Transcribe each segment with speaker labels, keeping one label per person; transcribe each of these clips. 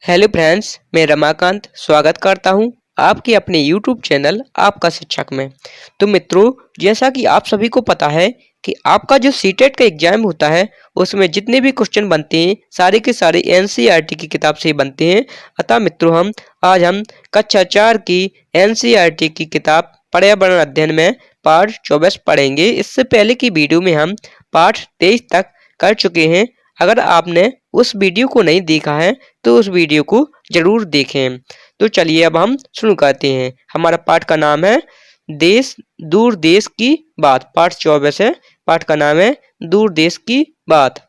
Speaker 1: Hello friends, मैं रमाकांत स्वागत करता हूं आपके अपने यूट्यूब चैनल आपका शिक्षक में। तो मित्रों, जैसा कि आप सभी को पता है कि आपका जो सीटेट का एग्जाम होता है उसमें जितने भी क्वेश्चन बनते हैं सारे के सारे एनसीईआरटी की किताब से ही बनते हैं। अतः मित्रों, आज हम कक्षा 4 की एनसीईआरटी की किताब पर्यावरण अध्ययन में पाठ 24 पढ़ेंगे। इससे पहले की वीडियो में हम पाठ 23 तक कर चुके हैं। अगर आपने उस वीडियो को नहीं देखा है तो उस वीडियो को जरूर देखें। तो चलिए अब हम शुरू करते हैं। हमारा पाठ का नाम है देश दूर देश की बात। पाठ 24 है। पाठ का नाम है दूर देश की बात।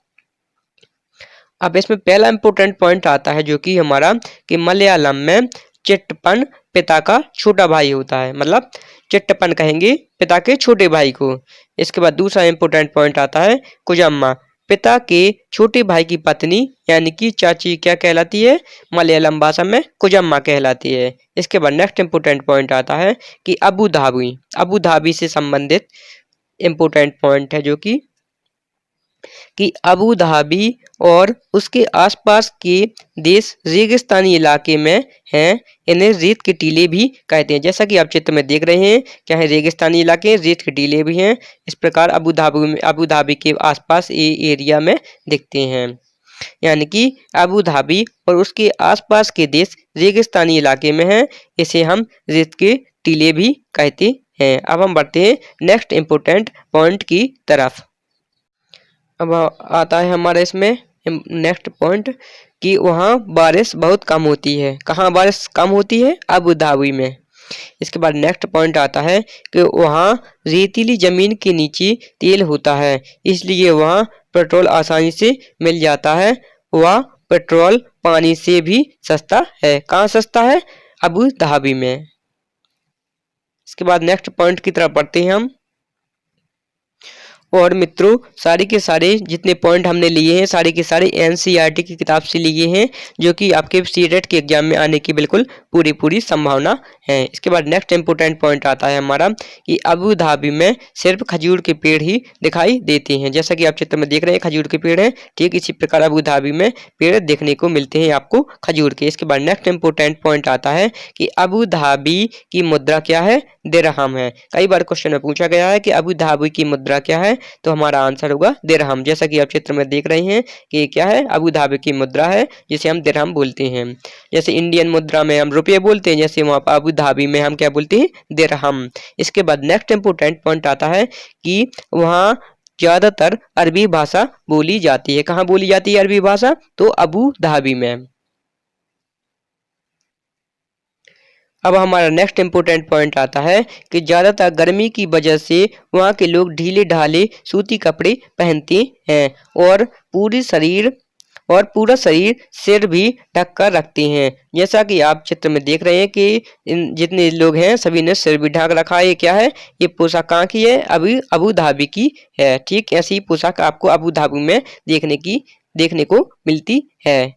Speaker 1: अब इसमें पहला इंपॉर्टेंट पॉइंट आता है जो कि हमारा कि मलयालम में चिट्टपन पिता का छोटा भाई होता है, मतलब चिट्टपन कहेंगे पिता के छोटे भाई को। इसके बाद दूसरा इंपॉर्टेंट पॉइंट आता है कुजम्मा, पिता के छोटे भाई की पत्नी यानी कि चाची क्या कहलाती है मलयालम भाषा में? कुजम्मा कहलाती है। इसके बाद नेक्स्ट इंपॉर्टेंट पॉइंट आता है कि अबू धाबी। अबू धाबी से संबंधित इंपॉर्टेंट पॉइंट है जो कि अबू धाबी और उसके आसपास के देश रेगिस्तानी इलाके में हैं। इन्हें रेत के टीले भी कहते हैं। जैसा कि आप चित्र में देख रहे हैं, क्या है रेगिस्तानी इलाके, रेत के टीले भी हैं। इस प्रकार अबू धाबी के आसपास ये एरिया में दिखते हैं। यानी कि अबू धाबी और उसके आसपास के देश रेगिस्तानी इलाके में हैं। इसे हम रेत के टीले भी कहते हैं। अब हम बढ़ते हैं नेक्स्ट इंपोर्टेंट पॉइंट की तरफ। अब आता है हमारे इसमें नेक्स्ट पॉइंट कि वहाँ बारिश बहुत कम होती है। कहाँ बारिश कम होती है? अबू धाबी में। इसके बाद नेक्स्ट पॉइंट आता है कि वहाँ रेतीली जमीन के नीचे तेल होता है, इसलिए वहाँ पेट्रोल आसानी से मिल जाता है। वह पेट्रोल पानी से भी सस्ता है। कहाँ सस्ता है? अबू धाबी में। इसके बाद नेक्स्ट पॉइंट की तरफ बढ़ते हैं हम। और मित्रों, सारे के सारे जितने पॉइंट हमने लिए हैं सारे के सारे एनसीईआरटी की किताब से लिए हैं, जो कि आपके सीटेट के एग्जाम में आने की बिल्कुल पूरी संभावना है। इसके बाद नेक्स्ट इंपोर्टेंट पॉइंट आता है हमारा कि अबू धाबी में सिर्फ खजूर के पेड़ ही दिखाई देते हैं। जैसा कि आप चित्र में देख रहे हैं खजूर के पेड़ हैं, ठीक इसी प्रकार अबू धाबी में पेड़ देखने को मिलते हैं आपको खजूर के। इसके बाद नेक्स्ट इंपोर्टेंट पॉइंट आता है कि अबू धाबी की मुद्रा क्या है? दिरहम है। कई बार क्वेश्चन में पूछा गया है कि अबू धाबी की मुद्रा क्या है, तो हमारा आंसर होगा दिरहम। जैसा कि आप चित्र में देख रहे हैं कि क्या है? अबू धाबी की मुद्रा है जिसे हम दिरहम बोलते हैं। जैसे इंडियन मुद्रा में हम रुपये बोलते हैं, जैसे वहाँ पर अबू धाबी में हम क्या बोलते हैं? दिरहम। इसके बाद नेक्स्ट इंपोर्टेंट पॉइंट आता है कि वहाँ ज्यादातर अरबी भाषा बोली जाती है। कहाँ बोली जाती है अरबी भाषा? तो अबू धाबी में। अब हमारा नेक्स्ट इंपोर्टेंट पॉइंट आता है कि ज़्यादातर गर्मी की वजह से वहाँ के लोग ढीले ढाले सूती कपड़े पहनते हैं और पूरा शरीर सिर भी ढक कर रखते हैं। जैसा कि आप चित्र में देख रहे हैं कि जितने लोग हैं सभी ने सिर भी ढक रखा है। ये क्या है? ये पोशाक कहाँ की है? अबू धाबी की है। ठीक ऐसी पोशाक आपको अबू धाबी में देखने को मिलती है।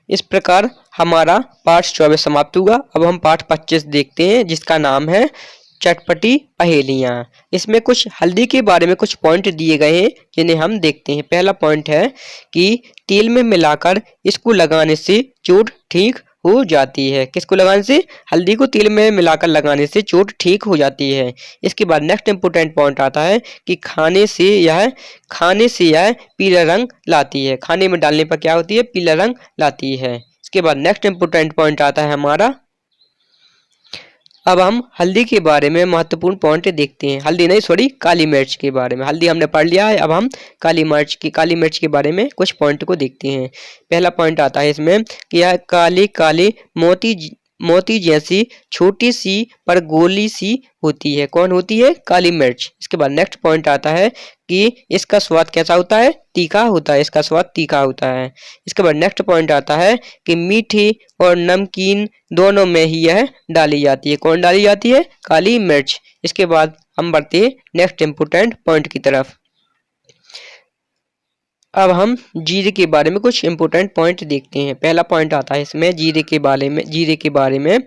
Speaker 1: इस प्रकार हमारा पाठ 24 समाप्त हुआ। अब हम पाठ 25 देखते हैं जिसका नाम है चटपटी पहेलियाँ। इसमें कुछ हल्दी के बारे में कुछ पॉइंट दिए गए हैं जिन्हें हम देखते हैं। पहला पॉइंट है कि तेल में मिलाकर इसको लगाने से चोट ठीक हो जाती है। किसको लगाने से? हल्दी को तेल में मिलाकर लगाने से चोट ठीक हो जाती है। इसके बाद नेक्स्ट इंपोर्टेंट पॉइंट आता है कि खाने से यह पीला रंग लाती है। खाने में डालने पर क्या होती है? पीला रंग लाती है। इसके बाद नेक्स्ट इंपोर्टेंट पॉइंट आता है हमारा। अब हम हल्दी के बारे में महत्वपूर्ण पॉइंट देखते हैं। हल्दी नहीं, सॉरी, काली मिर्च के बारे में। हल्दी हमने पढ़ लिया है, अब हम काली मिर्च के बारे में कुछ पॉइंट को देखते हैं। पहला पॉइंट आता है इसमें कि यह काले काले मोती जैसी छोटी सी पर गोली सी होती है। कौन होती है? काली मिर्च। इसके बाद नेक्स्ट पॉइंट आता है कि इसका स्वाद कैसा होता है? तीखा होता है। इसका स्वाद तीखा होता है। इसके बाद नेक्स्ट पॉइंट आता है कि मीठी और नमकीन दोनों में ही यह डाली जाती है। कौन डाली जाती है? काली मिर्च। इसके बाद हम बढ़ते हैं नेक्स्ट इंपोर्टेंट पॉइंट की तरफ। अब हम जीरे के बारे में कुछ इंपोर्टेंट पॉइंट देखते हैं। पहला पॉइंट आता है इसमें जीरे के बारे में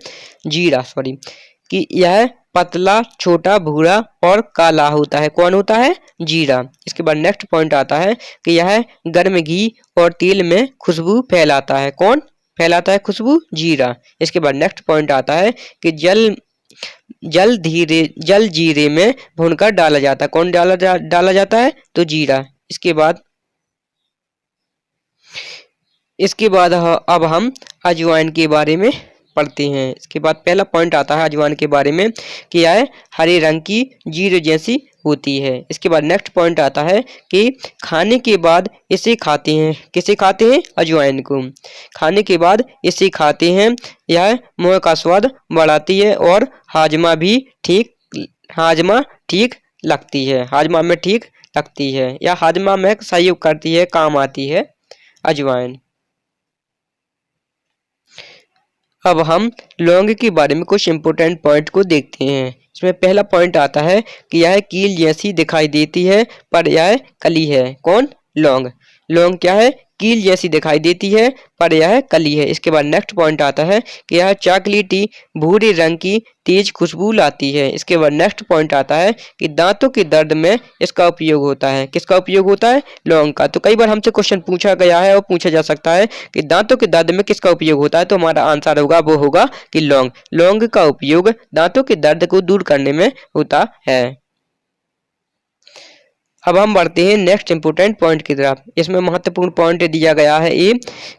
Speaker 1: कि यह पतला, छोटा, भूरा और काला होता है। कौन होता है? जीरा। इसके बाद नेक्स्ट पॉइंट आता है कि यह गर्म घी और तेल में खुशबू फैलाता है। कौन फैलाता है खुशबू? जीरा। इसके बाद नेक्स्ट पॉइंट आता है कि जल जीरे में भूनकर डाला जाता है। कौन डाला जाता है? तो जीरा। इसके बाद अब हम अजवाइन के बारे में पढ़ते हैं। इसके बाद पहला पॉइंट आता है अजवाइन के बारे में कि यह हरे रंग की जीरे जैसी होती है। इसके बाद नेक्स्ट पॉइंट आता है कि खाने के बाद इसे खाते हैं। किसे खाते हैं? अजवाइन को। खाने के बाद इसे खाते हैं, यह मुंह का स्वाद बढ़ाती है और हाजमा ठीक लगती है। हाजमा में ठीक लगती है या हाजमा में सहयोग करती है, काम आती है अजवाइन। अब हम लौंग के बारे में कुछ इंपोर्टेंट पॉइंट को देखते हैं। इसमें पहला पॉइंट आता है कि यह कील जैसी दिखाई देती है पर यह कली है। कौन? लौंग। लौंग क्या है? कील जैसी दिखाई देती है पर यह कली है। इसके बाद नेक्स्ट पॉइंट आता है कि यह चॉकलेटी भूरे रंग की तेज खुशबू लाती है। इसके बाद नेक्स्ट पॉइंट आता है कि दांतों के दर्द में इसका उपयोग होता है। किसका उपयोग होता है? लौंग का। तो कई बार हमसे क्वेश्चन पूछा गया है और पूछा जा सकता है कि दांतों के दर्द में किसका उपयोग होता है, तो हमारा आंसर होगा वो होगा कि लौंग। लौंग का उपयोग दांतों के दर्द को दूर करने में होता है। अब हम बढ़ते हैं नेक्स्ट इंपोर्टेंट पॉइंट की तरफ। इसमें महत्वपूर्ण पॉइंट दिया गया है ये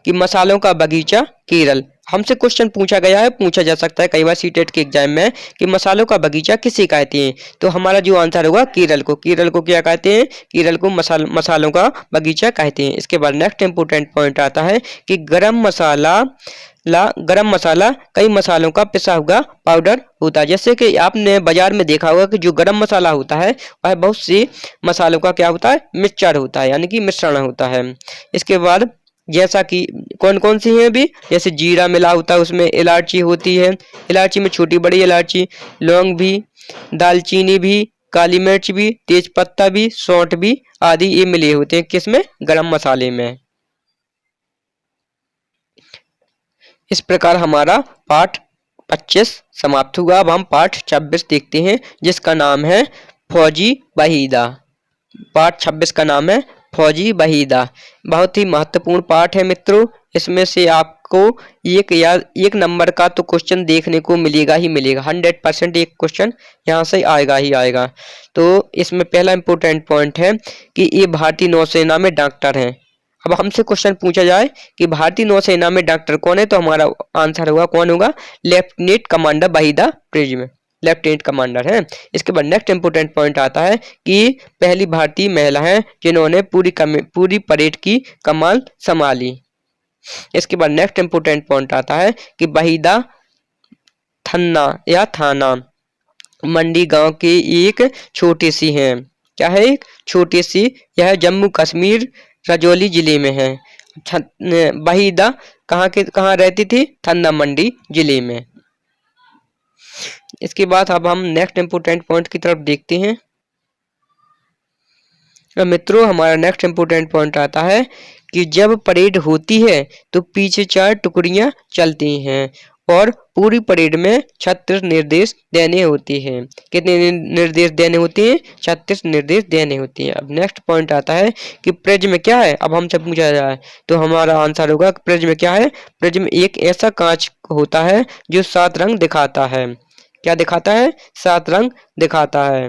Speaker 1: कि मसालों का बगीचा केरल। हमसे क्वेश्चन पूछा गया है, पूछा जा सकता है कई बार सीटेट के एग्जाम में कि मसालों का बगीचा किसे कहते हैं, तो हमारा जो आंसर होगा केरल को। केरल को क्या कहते हैं? केरल को मसालों का बगीचा कहते हैं। इसके बाद नेक्स्ट इंपोर्टेंट पॉइंट आता है कि गरम मसाला कई मसालों का पिसा हुआ पाउडर होता है। जैसे कि आपने बाजार में देखा होगा कि जो गरम मसाला होता है वह बहुत से मसालों का क्या होता है? मिक्सचर होता है, यानी कि मिश्रण होता है। इसके बाद जैसा कि कौन कौन सी है भी, जैसे जीरा मिला होता है, उसमें इलायची होती है, इलायची में छोटी बड़ी इलायची, लौंग भी, दालचीनी भी, काली मिर्च भी, तेज पत्ता भी, सौंठ भी आदि ये मिले होते हैं किसमें? गरम मसाले में। इस प्रकार हमारा पाठ 25 समाप्त हुआ। अब हम पाठ 26 देखते हैं जिसका नाम है फौजी वहीदा। पाठ 26 का नाम है फौजी वहीदा। बहुत ही महत्वपूर्ण पाठ है मित्रों। इसमें से आपको एक नंबर का तो क्वेश्चन देखने को मिलेगा ही मिलेगा। 100% एक क्वेश्चन यहाँ से आएगा ही आएगा। तो इसमें पहला इंपोर्टेंट पॉइंट है कि ये भारतीय नौसेना में डॉक्टर हैं। अब हमसे क्वेश्चन पूछा जाए कि भारतीय नौसेना में डॉक्टर कौन है, तो हमारा आंसर होगा कौन होगा? Lieutenant commander Waheeda prism. Lieutenant commander है। इसके बाद नेक्स्ट इंपोर्टेंट पॉइंट आता है कि पहली भारतीय महिला है जिन्होंने पूरी परेड की कमान संभाली। इसके बाद नेक्स्ट इंपोर्टेंट पॉइंट आता है कि वहीदा थाना मंडी गांव के एक छोटी सी है। क्या है? एक छोटी सी। यह जम्मू कश्मीर राजौरी जिले में है। वहीदा कहाँ रहती थी? थन्ना मंडी जिले में। इसके बाद अब हम नेक्स्ट इंपोर्टेंट पॉइंट की तरफ देखते हैं। मित्रों हमारा नेक्स्ट इंपोर्टेंट पॉइंट आता है कि जब परेड होती है तो पीछे 4 टुकड़ियां चलती हैं और पूरी परेड में 36 निर्देश देने होते हैं। कितने निर्देश देने होते हैं? 36 निर्देश देने होते हैं। अब नेक्स्ट पॉइंट आता है कि प्रिज्म क्या है। अब हमसे पूछा जाए तो हमारा आंसर होगा प्रिज्म क्या है? प्रिज्म एक ऐसा कांच होता है जो 7 रंग दिखाता है। क्या दिखाता है? 7 रंग दिखाता है।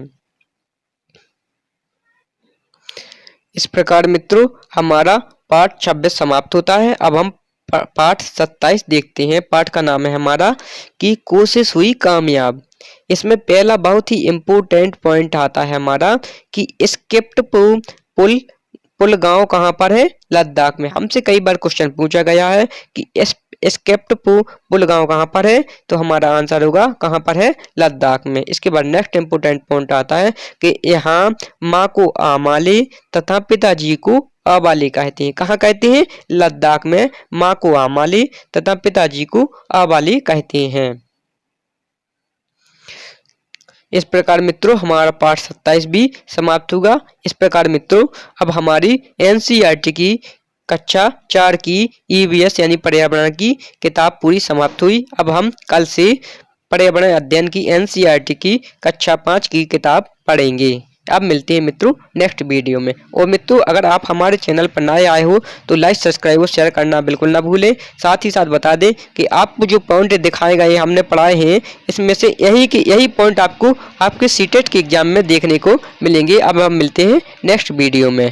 Speaker 1: इस प्रकार मित्रों हमारा पाठ 26 समाप्त होता है। अब हम पाठ 27 देखते हैं। पाठ का नाम है हमारा कि कोशिश हुई कामयाब। इसमें पहला बहुत ही इम्पोर्टेंट पॉइंट आता है हमारा कि स्केप्ट पुल गांव कहाँ पर है? लद्दाख में। हमसे कई बार क्वेश्चन पूछा गया है कि स्केप्ट पुल गांव कहाँ पर है, तो हमारा आंसर होगा कहाँ पर है? लद्दाख में। इसके बाद नेक्स्ट इंपोर्टेंट पॉइंट आता है कि यहाँ माँ को आमाली तथा पिताजी को आबाली कहते हैं। कहाँ कहते हैं? लद्दाख में माँ को आमाली तथा पिताजी को आबाली कहते हैं। इस प्रकार मित्रों हमारा पाठ 27 भी समाप्त होगा। इस प्रकार मित्रों अब हमारी एनसीईआरटी की कक्षा 4 की ईवीएस यानी पर्यावरण की किताब पूरी समाप्त हुई। अब हम कल से पर्यावरण अध्ययन की NCERT की कक्षा 5 की किताब पढ़ेंगे। अब मिलते हैं मित्रों नेक्स्ट वीडियो में। और मित्रों अगर आप हमारे चैनल पर नए आए हो तो लाइक सब्सक्राइब और शेयर करना बिल्कुल ना भूलें। साथ ही साथ बता दें कि आपको जो पॉइंट दिखाए गए हमने पढ़ाए हैं इसमें से यही पॉइंट आपको आपके सीटेट के एग्जाम में देखने को मिलेंगे। अब हम मिलते हैं नेक्स्ट वीडियो में।